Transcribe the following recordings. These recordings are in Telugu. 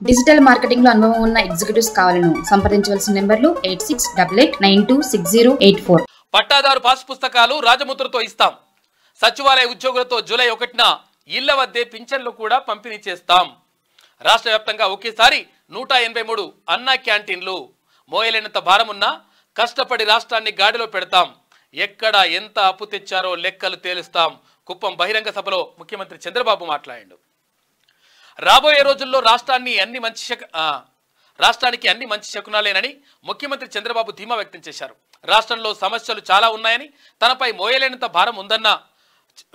డిజిటల్ మార్కెటింగ్ లో అనుభవం ఉన్న ఎగ్జిక్యూటివ్స్ కావాలను సంప్రదించవలసిన నెంబర్లు 8688926084. పట్టాదారు పాస్ పుస్తకాలు రాజముద్రతో ఇస్తాం. సచివాలయ ఉద్యోగులతో జూలై 1న ఇళ్ల వద్దే పింఛన్లు కూడా పంపిణీ చేస్తాం. రాష్ట్ర వ్యాప్తంగా ఒకేసారి 183 అన్నా క్యాంటీన్లు. మోయలేనంత భారమున్నా కష్టపడి రాష్ట్రాన్ని గాడిలో పెడతాం. ఎక్కడ ఎంత అప్పు తెచ్చారో లెక్కలు తేలుస్తాం. కుప్పం బహిరంగ సభలో ముఖ్యమంత్రి చంద్రబాబు మాట్లాడారు. రాబోయే రోజుల్లో రాష్ట్రానికి అన్ని మంచి శకునాలేనని ముఖ్యమంత్రి చంద్రబాబు ధీమా వ్యక్తం చేశారు. రాష్ట్రంలో సమస్యలు చాలా ఉన్నాయని, తనపై మోయలేనంత భారం ఉందన్న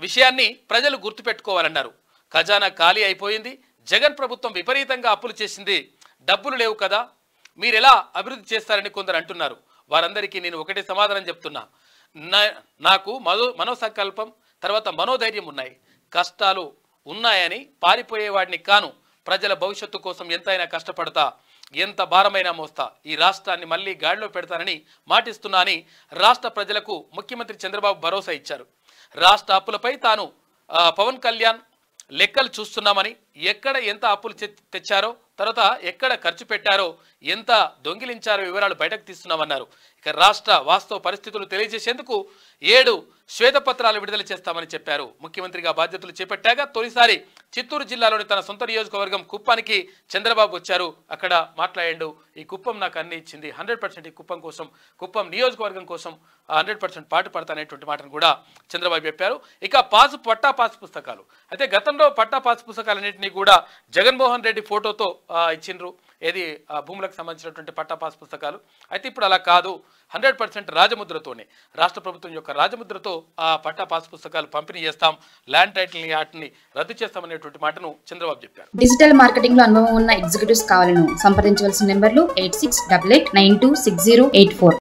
విషయాన్ని ప్రజలు గుర్తుపెట్టుకోవాలన్నారు. ఖజానా ఖాళీ అయిపోయింది. జగన్ ప్రభుత్వం విపరీతంగా అప్పులు చేసింది. డబ్బులు లేవు కదా, మీరెలా అభివృద్ధి చేస్తారని కొందరు అంటున్నారు. వారందరికీ నేను ఒకటే సమాధానం చెప్తున్నా. నాకు మనోసంకల్పం తర్వాత మనోధైర్యం ఉన్నాయి. కష్టాలు ఉన్నాయని పారిపోయేవాడిని కాను. ప్రజల భవిష్యత్తు కోసం ఎంతైనా కష్టపడతా, ఎంత భారమైనా మోస్తా. ఈ రాష్ట్రాన్ని మళ్ళీ గాడిలో పెడతానని మాటిస్తున్నా అని రాష్ట్ర ప్రజలకు ముఖ్యమంత్రి చంద్రబాబు భరోసా ఇచ్చారు. రాష్ట్ర అప్పులపై తాను పవన్ కళ్యాణ్ లెక్కలు చూస్తున్నామని, ఎక్కడ ఎంత అప్పులు తెచ్చారో, తర్వాత ఎక్కడ ఖర్చు పెట్టారో, ఎంత దొంగిలించారో వివరాలు బయటకు తీస్తున్నామన్నారు. ఇక రాష్ట్ర వాస్తవ పరిస్థితులు తెలియజేసేందుకు 7 శ్వేతపత్రాలు విడుదల చేస్తామని చెప్పారు. ముఖ్యమంత్రిగా బాధ్యతలు చేపట్టాక తొలిసారి చిత్తూరు జిల్లాలోని తన సొంత నియోజకవర్గం కుప్పానికి చంద్రబాబు వచ్చారు. అక్కడ మాట్లాడాడు. ఈ కుప్పం నాకు అన్ని ఇచ్చింది, 100% ఈ కుప్పం కోసం, కుప్పం నియోజకవర్గం కోసం 100% పాటు పడతానేటువంటి మాటను కూడా చంద్రబాబు చెప్పారు. ఇక పట్టా పాస్ పుస్తకాలు అయితే గతంలో పట్టా పాస్ పుస్తకాలన్నింటినీ కూడా జగన్మోహన్ రెడ్డి ఫోటోతో ఇచ్చిండ్రు. ఏది భూములకు సంబంధించినటువంటి పట్టా పాస్ పుస్తకాలు. అయితే ఇప్పుడు అలా కాదు, 100% రాజముద్రతోనే, రాష్ట్ర ప్రభుత్వం యొక్క రాజముద్రతో ఆ పట్టా పాస్ పుస్తకాలు పంపిణీ చేస్తాం. ల్యాండ్ టైటిల్ యాక్ట్ని రద్దు చేస్తామనేటువంటి మాటను చంద్రబాబు చెప్పారు. డిజిటల్ మార్కెటింగ్ లో అనుభవం ఉన్న ఎగ్జిక్యూటివ్స్ కావాలను సంప్రదించవలసిన నెంబర్లు 8688926084.